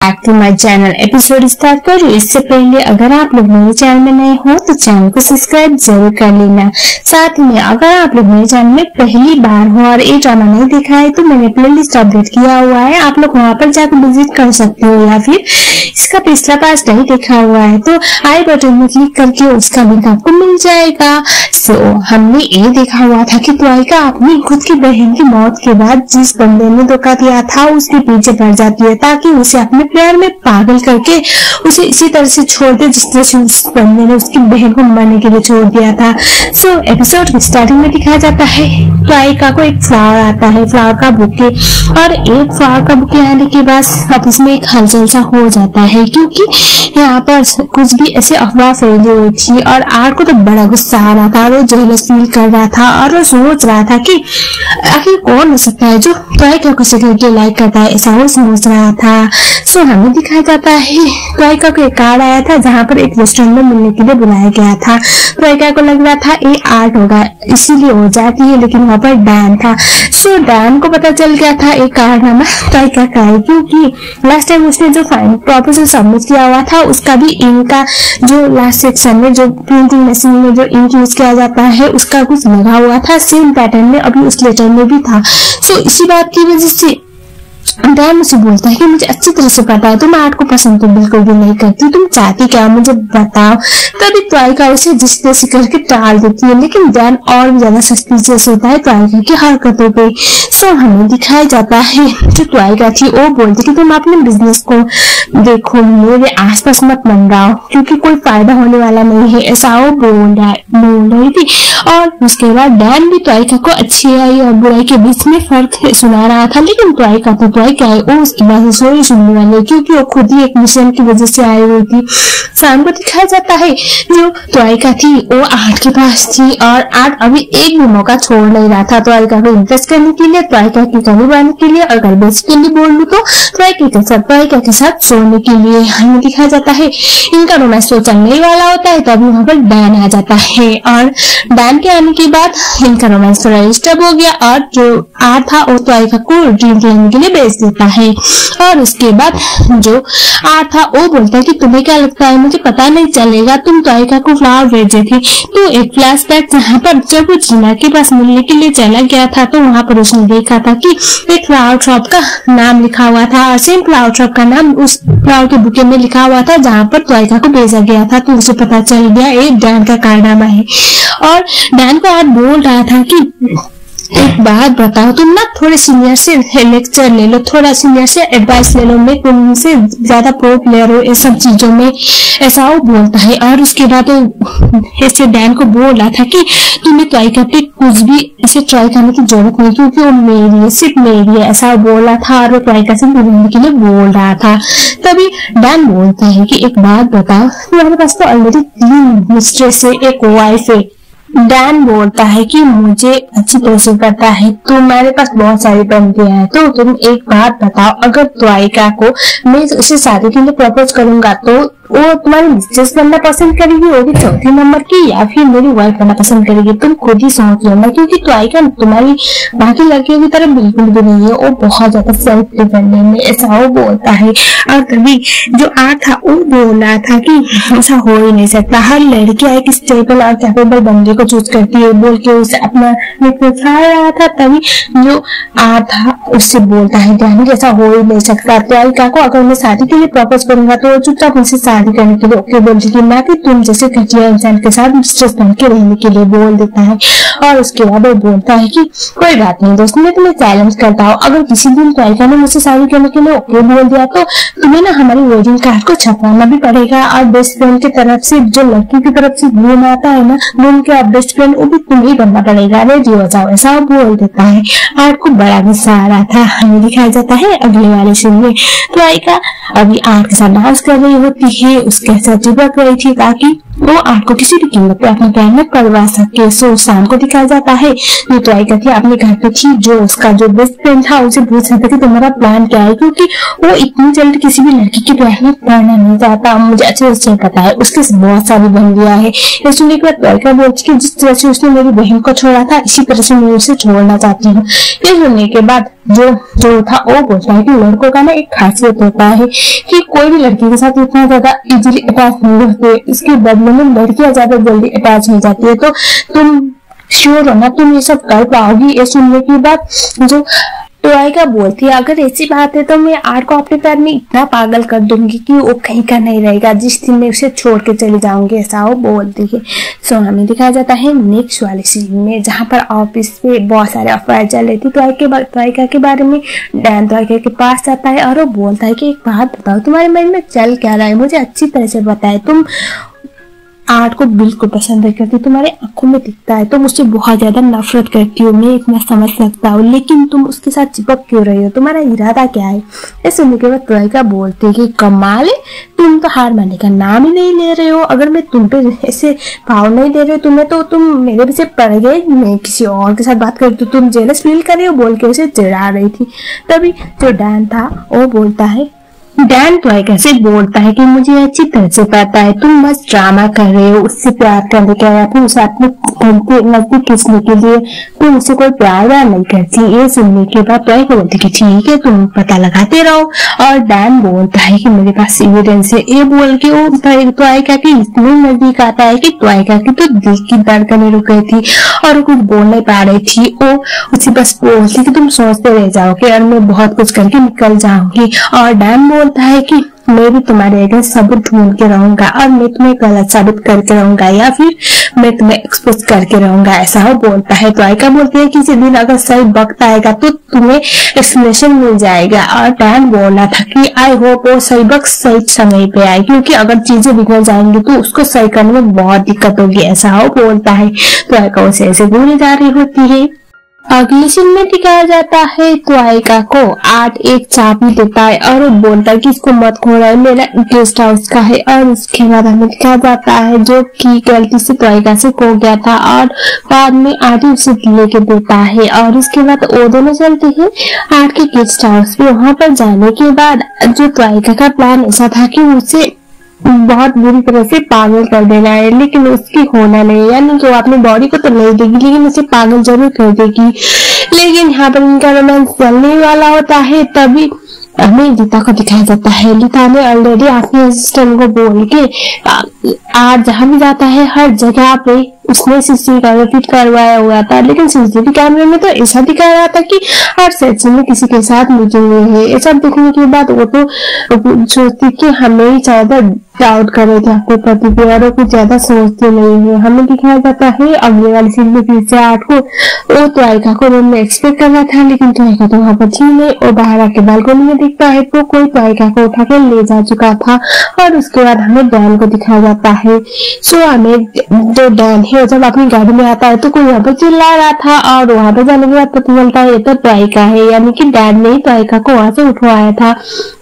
Back to my channel. Episode start करूँ इससे पहले अगर आप लोग मेरे चैनल में नए हो तो चैनल को सब्सक्राइब जरूर कर लेना। साथ में अगर आप लोग मेरे चैनल में पहली बार हो और ये ड्रामा नहीं देखा है तो मैंने प्लेलिस्ट अपडेट किया हुआ है, आप लोग वहाँ पर जाकर विजिट कर सकते हो, या फिर इसका पिछला पार्ट नहीं देखा हुआ है तो आई बटन में क्लिक करके उसका लिंक आपको मिल जाएगा। हमने ये देखा हुआ था कि त्वाइका अपनी खुद की बहन की मौत के बाद जिस बंदे ने धोखा दिया था उसके पीछे पड़ जाती है ताकि उसे अपने प्यार में पागल करके उसे इसी तरह से छोड़ दे जिस तरह से उस बंदे ने उसकी बहन को मरने के लिए छोड़ दिया था। एपिसोड की स्टार्टिंग में दिखाया जाता है त्वाइका को एक फ्लावर आता है, फ्लावर का बुके, और एक फ्लावर का बुके आने के बाद ऑफिस में एक हलचल सा हो जाता है क्योंकि यहाँ पर कुछ भी ऐसे अफवाह फैली हुई थी और आर को तो बड़ा गुस्सा आ रहा था, वो जेलस फील कर रहा था और वो सोच रहा था कि आखिर कौन हो सकता है जो त्वाइका को सिखर के लाइक करता है, ऐसा वो सोच रहा था। हमें दिखाया जाता है त्वाइका को एक कार्ड आया था जहाँ पर एक रेस्टोरेंट में मिलने के लिए बुलाया गया था। त्वाइका को लग रहा था ये आर्ट होगा इसीलिए हो जाती है, लेकिन वहाँ पर डैन था। डैन को पता चल गया था एक कारनामा त्वाइका का है क्योंकि लास्ट टाइम उसने जो फाइनल प्रपोजल सबमिट किया हुआ था उसका भी इनका जो लास्ट सेक्शन में जो प्रिंटिंग मशीन में जो इंक यूज किया जाता है उसका कुछ लगा हुआ था, सेम पैटर्न में अभी उस लेटर में भी था। इसी बात की वजह से डैन मुझे बोलता है कि मुझे अच्छी तरह से पता है तुम आर्ट को पसंद तो बिल्कुल भी नहीं करती, तुम चाहती क्या मुझे बताओ। तभी त्वाइका उसे जिस तरह से करके टाल देती है, लेकिन डैन और भी ज्यादा सस्पिशियस होता है त्वाइका की हरकतों पे। हमें दिखाया जाता है जो त्वाइका थी वो बोलती कि तुम अपने बिजनेस को देखो, मेरे आसपास मत मंडराओ क्योंकि कोई फायदा होने वाला नहीं है, ऐसा वो बोल रही थी। और उसके बाद डैन भी त्वाइका को अच्छाई और बुराई के बीच में फर्क सुना रहा था, लेकिन त्वाइका तो त्वाइका है, वो उसकी बात सॉरी सुनने वाली क्योंकि वो खुद ही एक मिशन की वजह से आई हुई थी। शाम को दिखाया जाता है जो त्वाइका थी वो आर्ट के पास थी और आर्ट अभी एक भी मौका छोड़ नहीं रहा था त्वाइका को इम्प्रेस करने के लिए, त्वाइका की कमी बनाने के लिए, और बेसिकली बोल लूं तो त्वाइका के साथ सोने के लिए। हमें दिखाया जाता है इनका रोमांस तो चलने ही वाला होता है, तभी वहां पर डैन आ जाता है और डैन के आने के बाद इनका रोमांस थोड़ा डिस्टर्ब हो गया और जो आर्ट था वो त्वाइका को ड्रिंक लेने के लिए भेज देता है। और उसके बाद जो आर्ट था वो बोलता है कि तुम्हें क्या लगता है मुझे पता नहीं चलेगा तुम त्वाइका को फ्लावर भेजे थे। तो एक फ्लैशबैक जहाँ पर जब वो जीना के पास मिलने के लिए चला गया था तो वहाँ पर उसने देखा था कि एक फ्लावर शॉप का नाम लिखा हुआ था और सेम फ्लावर शॉप का नाम उस फ्लावर के बुके में लिखा हुआ था जहाँ पर त्वाइका को भेजा गया था। तो उसे पता चल गया ये डैन का कारनामा है और डैन को आज बोल रहा था कि एक बात बताओ, तुम ना थोड़े सीनियर से लेक्चर ले लो, थोड़ा सीनियर से एडवाइस ले लो, मैं तुमसे ज्यादा प्रो प्लेयर हूँ ये सब चीजों में, ऐसा वो बोलता है। और उसके बाद ऐसे डैन को बोल रहा था कि तुम्हें त्वाइका पे कुछ भी ऐसे ट्राई करने की जरूरत नहीं क्योंकि वो मेरी है, सिर्फ मेरी है, ऐसा बोला था और वो त्वाइका से मिलने के लिए बोल रहा था। तभी डैन बोलता है कि एक बात बताओ, तुम्हारे पास तो ऑलरेडी 3 मिस्ट्रेस है, एक वाइफ है। डैन बोलता है कि मुझे अच्छी तरह पता है तुम्हारे पास बहुत सारी बंदियां हैं, तो तुम एक बात बताओ, अगर त्वाइका को मैं उसे शादी के लिए प्रपोज करूंगा तो वो तुम्हारी मिस्ट्रेस बनना पसंद करेगी, वो भी 4थे नंबर की, या फिर मेरी वाइफ बनना पसंद करेगी? तुम खुद ही सोच लो ना, क्योंकि त्वाइका तुम्हारी बाकी लड़कियों की तरह बिल्कुल भी नहीं है, वो बहुत ज्यादा सेल्फ डिपेंडेंट है, ऐसा वो बोलता है। और तभी जो आर्ट था वो बोल रहा था कि ऐसा हो ही नहीं सकता, हर लड़की एक स्टेबल और कैपेबल बंदे को चूज करती है बोल के उसे अपना दिखा रहा था। तभी जो आर्ट था उससे बोलता है ध्यान ऐसा हो ही नहीं सकता, त्वाइका को अगर मैं शादी के लिए प्रपोज करूंगा तो चुपचाप मुझसे शादी करने के लिए ओके बोल देगी, ना कि तुम जैसे घटिया इंसान के साथ मिस्ट्रेस बन के रहने के लिए बोल देता है। और उसके बाद वो बोलता है कि कोई बात नहीं दोस्त, मैं तुम्हें चैलेंज करता हूँ, अगर किसी दिन त्वाइका ने मुझसे शादी करने के लिए ओके बोल दिया तो तुम्हें ना हमारी वेडिंग कार्ड को छपवाना भी पड़ेगा और बेस्ट फ्रेंड की तरफ से जो लड़की की तरफ से घूम आता है ना घूम के बेस्ट फ्रेंड वो भी तुम्हें बनना पड़ेगा, रेडी हो जाओ, ऐसा वो बोल देता है। आर्ट को बड़ा गुस्सा आ रहा था। हमें दिखाया जाता है अगले वाले सीन में त्वाइका अभी आर्ट के साथ डांस कर रही होती है, उसके साथ चिपक रही थी ताकि वो आर्ट को किसी भी कीमत पे अपने प्लान में करवा सके। शाम को दिखाया जाता है ये त्वाइका थी अपने घर पे थी, जो उसका जो बेस्ट फ्रेंड था उसे पूछ रहा था कि तुम्हारा प्लान क्या है, क्योंकि वो इतनी जल्द किसी भी लड़की के प्लान में पड़ना नहीं चाहता, मुझे अच्छे से पता है, उसके बहुत सारी बंदियां है। ये सुनने के बाद त्वाइका बोलती कि जिस तरह से उसने मेरी बहन को छोड़ा था इसी तरह से मैं उसे छोड़ना चाहती हूँ। ये सुनने के बाद जो था वो बोलता है कि लड़कों का ना एक खासियत होता है कि कोई भी लड़की के साथ इतना ज्यादा इजीली अटैच नहीं होते, इसके बदले में लड़कियां ज्यादा जल्दी अटैच हो जाती है। तो तुम श्योर हो ना तुम ये सब कर पाओगी? ये सुनने की बात जो ट्वाइका बोलती है, अगर ऐसी बात है तो मैं आर्ट को अपने प्यार में इतना पागल कर दूंगी कि वो कहीं का नहीं रहेगा जिस दिन मैं उसे छोड़ के चले जाऊंगी, ऐसा वो बोलती है। सो हमें दिखाया जाता है नेक्स्ट वाले सीन में, जहाँ पर ऑफिस पे बहुत सारे अफवाह चल रही थी ट्वाइका के बारे में। डैन ट्वाइका के पास जाता है और वो बोलता है कि एक बात बताओ, तुम्हारे मन में चल क्या रहा है, मुझे अच्छी तरह से बताए। तुम आर्ट को बिल्कुल पसंद नहीं करती, तुम्हारे आंखों में दिखता है, तुम उससे बहुत ज्यादा नफरत करती हो, मैं इतना समझ सकता हूँ, लेकिन तुम उसके साथ चिपक क्यों रही हो, तुम्हारा इरादा क्या है? ये सुनने के बाद ट्वाइका बोलते हैं कि कमाल है, तुम तो हार मानने का नाम ही नहीं ले रहे हो। अगर मैं तुम पे ऐसे भाव नहीं दे रहे हो तुम्हें, तो तुम मेरे पीछे पड़ गए, मैं किसी और के साथ बात कर तो तुम जेलस फील कर रहे हो, बोल के उसे चिढ़ा रही थी। तभी जो डैन था वो बोलता है, डैन ट्वाइका से बोलता है कि मुझे अच्छी तरह से पता है तुम बस ड्रामा कर रहे हो, उससे प्यार करने के या फिर उसे अपने नजदीक खींचने के लिए, तुम उससे कोई प्यार व्यार नहीं करती। ये सुनने के बाद ट्वाइका बोलती है कि ठीक है तुम पता लगाते रहो। और डैन बोलता है कि मेरे पास एविडेंस है। ये बोल के वो ट्वाइका के इतने नजदीक आता है कि ट्वाइका की तो दिल की धड़कनें रुक गई थी और वो कुछ बोल नहीं पा रही थी। वो उसे बस बोलती कि तुम सोचते रह जाओगे और मैं बहुत कुछ करके निकल जाऊंगी। और डैन बोलता है कि मैं भी तुम्हारे अगेंस्ट सबूत ढूंढ के रहूंगा और मैं तुम्हें गलत साबित करके रहूंगा या फिर मैं तुम्हें एक्सपोज करके रहूंगा, ऐसा वो बोलता है। ट्वाइका बोलती है किसी दिन अगर सही वक्त आएगा तो तुम्हें एक्सप्लेनेशन मिल जाएगा। और डैन बोला था कि आई होप वो सही वक्त सही समय पे आए, क्योंकि अगर चीजें बिगड़ जाएंगी तो उसको सही करने में बहुत दिक्कत होगी, ऐसा वो बोलता है। ट्वाइका उसे ऐसे बोली जा रही होती है। अगले सीन में दिखाया जाता है ट्वाइका को आर्ट एक चाबी देता है और वो बोलता है कि इसको मत खोना है, मेरा गेस्ट हाउस का है। और उसके बाद हमें दिखाया जाता है जो कि गलती से ट्वाइका से खो गया था और बाद में आर्ट उसे लेके देता है। और उसके बाद वो दोनों चलते हैं आर्ट के गेस्ट हाउस पे। वहां पर जाने के बाद जो ट्वाइका का प्लान ऐसा था कि उसे बहुत बुरी तरह से पागल कर देना है, लेकिन उसकी होना नहीं, यानी कि वो अपनी बॉडी को तो नहीं देगी लेकिन उसे पागल जरूर कर देगी। लेकिन यहाँ पर इनका रोमांस चलने वाला होता है। तभी हमें गीता को दिखाया जाता है। गीता ने ऑलरेडी अपने असिस्टेंट को बोल के आज जहाँ भी जाता है हर जगह पे उसने सीसीटीवी कैमरा फिट करवाया हुआ था, लेकिन सीसीटीवी कैमरे में तो ऐसा दिखा रहा था कि हर सेक्शन में किसी के साथ मीटिंग हुई है। ऐसा देखने के बाद वो तो सोचती कि हमें ही ज्यादा डाउट कर रहे थे अपने पति पे और कुछ ज्यादा सोचते नहीं है। हमें दिखाया जाता है अगले वाली सीन में फिर से आर्ट को वो ट्वाइका को रूम में एक्सपेक्ट कर रहा था, लेकिन ट्वाइका तो वहां पर थी नहीं और बाहर आके बालकनी में दिखता है तो कोई ट्वाइका को उठा के ले जा चुका था। और उसके बाद हमें डैन को दिखाया जाता है। सो हमें जो डैन है जब अपनी गाड़ी में आता है तो कोई यहाँ पर चिल्ला रहा था और वहां पर जाने के बाद पता चलता है ये तो ट्वाइका है, यानी कि डैन ने ही ट्वाइका को वहां से उठवाया था।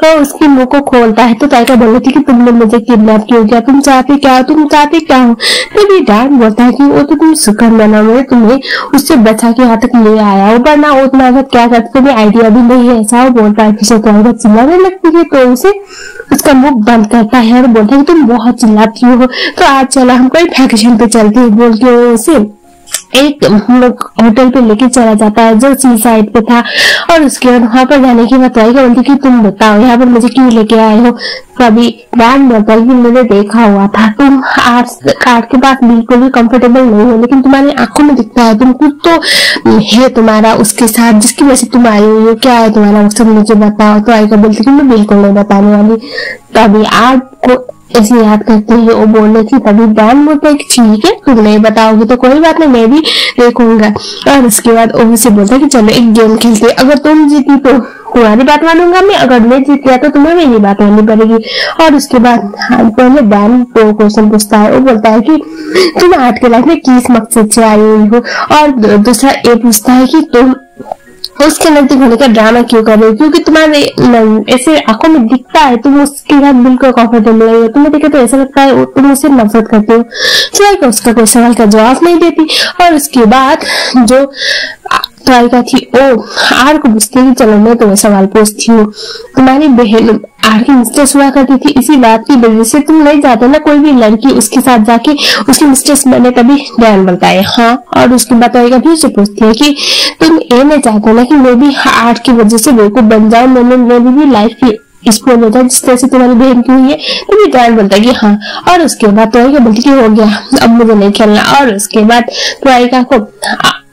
तो उसकी मुंह को खोलता है तो ट्वाइका बोल रही थी कि तुमने मुझे किडनैप क्यों किया, तुम चाहते क्या हो, तुम चाहते क्या हो। तभी डैन बोलता है कि वो तो तुम सुकर बना, मैं तुम्हें उससे बचा के यहाँ तक ले आया हो, वरना वो तुम्हारे साथ क्या करते तुम्हें आइडिया भी नहीं है, ऐसा वो बोलता है। फिर ट्वाइका चिल्लाने लगती है तो उसे उसका मुंह बंद करता है और बोलता है कि तुम बहुत चिल्लाती हो, तो आज चला हम कोई वैकेशन पे चलते हैं, बोल के उसे एक होटल पे लेके चला जाता है जो सी साइड पे था। और उसके बाद वहां पर जाने की बात ट्वाइका बोलती कि तुम बताओ यहाँ पर मुझे क्यों लेके आए हो। तभी डैन बोलता है कि मैंने देखा हुआ था तुम आर्ट के पास बिल्कुल भी कंफर्टेबल नहीं हो, लेकिन तुम्हारी आंखों में दिखता है तुम कुछ तो है तुम्हारा उसके साथ जिसकी वजह से तुम आई हुई हो, क्या है तुम्हारा सब मुझे बताओ। तो ट्वाइका बोलती कि मैं बिल्कुल नहीं बताने वाली। तभी आर्ट को ऐसे याद करते हैं वो बोल रही थी। तभी डैन बोलता है कि ठीक है तुम नहीं बताओगे तो कोई बात नहीं, मैं भी देखूंगा। और उसके बाद वो से बोलता है कि चलो एक गेम खेलते, अगर तुम जीती तो तुम्हारी बात मानूंगा मैं, अगर मैं जीत गया तो तुम्हें मेरी बात माननी पड़ेगी। और उसके बाद पहले डैन को क्वेश्चन पूछता है, वो बोलता है कि तुम आर्ट के लाइफ में किस मकसद से आई हुई हो। और दूसरा ये पूछता है कि तुम उसके नजदीक होने का ड्रामा क्यों कर रहे हो, क्योंकि तुम्हारे ऐसे आंखों में दिखता है तुम उसके साथ बिल्कुल कंफर्टेबल नहीं हो, तुम्हें देखे तो ऐसा लगता है तुम उससे नफरत करते हो। ट्वाइका उसका कोई सवाल का जवाब नहीं देती। और उसके बाद जो त्वारिका थी ओ आर को पूछती है कि चलो मैं तुम्हें सवाल पूछती हूँ, तुम्हारी बहन आर की मिस्ट्रेस हुआ करती थी, इसी बात की वजह से तुम नहीं जाते ना कोई भी लड़की उसके साथ जाके उसकी मिस्ट्रेस बने, तभी डैन बोलता है हाँ। और उसके बाद त्वारिका फिर से पूछती है कि तुम ये नहीं चाहते ना कि मैं भी आर की वजह से बेवकूफ बन जाऊं, मेरी भी लाइफ की स्पोल होता है जिस तरह से तुम्हारी बहन की हुई है। तभी डैन बोलता है कि हाँ। और उसके बाद त्वारिका बोलती कि हो गया अब मुझे नहीं खेलना। और उसके बाद त्वारिका को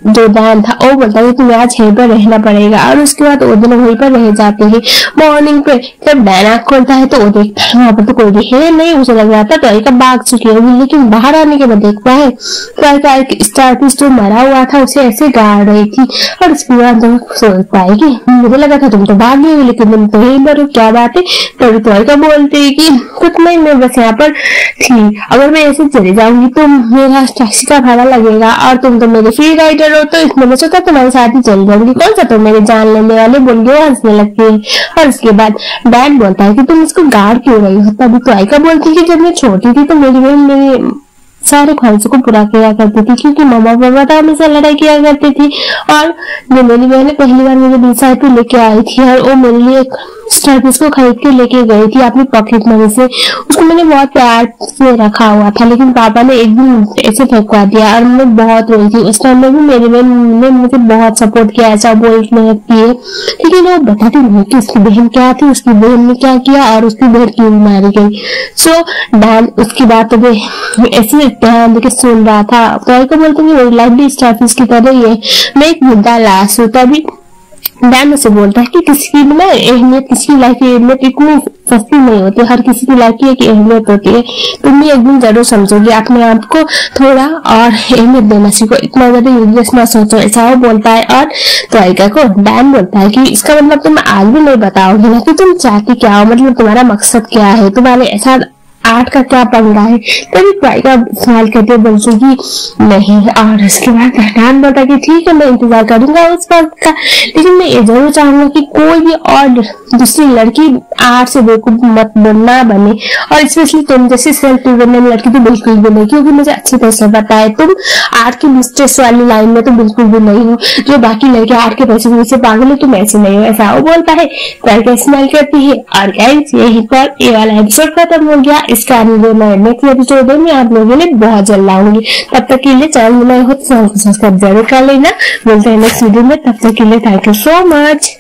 जो डैन था वो बोलता है कि तुम्हें आज यहीं पर रहना पड़ेगा। और उसके बाद वो दोनों वहीं पर रह जाते हैं। मॉर्निंग पे जब डैन आँख खोलता है तो वो देखता है वहां पर तो कोई भी है नहीं, उसे लग रहा था त्वारिका भाग चुकी होगी, लेकिन बाहर आने के बाद देखता है त्वारिका एक स्टारफिश जो मरा हुआ था उसे ऐसे गाड़ रही थी। और उसके बाद सोचता है कि मुझे लगा था तुम तो भाग गई लेकिन तुम तो यहीं पर हो, क्या बात है। तभी त्वारिका बोलती है कि कुछ नहीं, मैं बस यहाँ पर थी, अगर मैं ऐसे चली जाऊंगी तो मेरा टैक्सी का भाड़ा लगेगा और तुम तो मेरे फ्री राइडर हो, तो इसमें मैंने सोचा तुम्हारे साथ ही चल जाऊंगी, कौन सा तो मेरे जान लेने वाले, बोल के हंसने लगती है। और उसके बाद डैड बोलता है कि तुम इसको गाड़ क्यों रही हो। तभी त्वारिका बोलती है कि जब मैं छोटी थी तो मेरी बहन मेरे सारे ख्वाहिशों को पूरा किया करती थी, क्योंकि मम्मा पापा तो हमेशा लड़ाई किया करती थी। और जो मेरी बहन पहली बार मुझे बीच पे लेके आई थी और वो मेरे लिए एक स्टारफिश को खरीद के लेके गई थी अपनी पॉकेट मनी से। उसको मैंने बहुत प्यार से रखा हुआ था, लेकिन पापा ने एक दिन ऐसे फेंकवा दिया और मैं बहुत रोई थी। उस टाइम में भी मेरी बहन ने मुझे बहुत सपोर्ट किया, ऐसा बोलने लगती है। लेकिन वो बताती नहीं कि उसकी बहन क्या थी, उसकी बहन ने क्या किया और उसकी बहन क्यों मारी गई। सो डैन उसकी बात ऐसे ध्यान देके सुन रहा था। त्वारिका बोलते हैं मेरी लाइफ भी स्टारफिश की तरह ही है, मैं एक मुद्दा लाश हूँ। तभी डैन उसे बोलता है कि किसी की ना अहमियत, किसी की लाइफ की अहमियत इतनी सस्ती नहीं होती, हर किसी की लाइफ की एक अहमियत होती है। तुम भी एक दिन जरूर समझोगे, अपने आप को थोड़ा और अहमियत देना सीखो, इतना ज्यादा यूजलेस ना सोचो, ऐसा वो बोलता है। और त्वारिका को डैन बोलता है कि इसका मतलब तुम आज भी नहीं बताओगे ना कि तुम चाहती क्या हो, मतलब तुम्हारा मकसद क्या है, तुम्हारे ऐसा आर्ट का क्या पंगा है। तभी त्वारिका सवाल करते बोलती कि नहीं। और उसके बाद डैन बोलता कि ठीक है मैं इंतजार करूंगा उस वक्त का, लेकिन मैं ये जरूर चाहूंगा कि कोई भी और दूसरी लड़की आर्ट से बेवकूफ मत ना बने, और स्पेशली तुम जैसी सेल्फ डिपेंडेंट लड़की तो बिल्कुल भी नहीं, क्योंकि मुझे अच्छी तरह से पता है तुम आर्ट की मिस्ट्रेस वाली लाइन में तो बिल्कुल भी नहीं हो। जो बाकी लड़के आर्ट के पैसे से पागल हो तुम ऐसे नहीं हो, ऐसा वो बोलता है। त्वारिका स्माइल करती है। और गाइस यही पर ये वाला एपिसोड खत्म हो गया। इसका नेक्स्ट एपिसोड में आप लोगों ने बहुत जल्द लाऊंगी। तब तक के लिए चैनल में हो तो चैनल को सब्सक्राइब जरूर कर लेना। मिलते हैं नेक्स्ट वीडियो में, तब तक के लिए थैंक यू सो मच।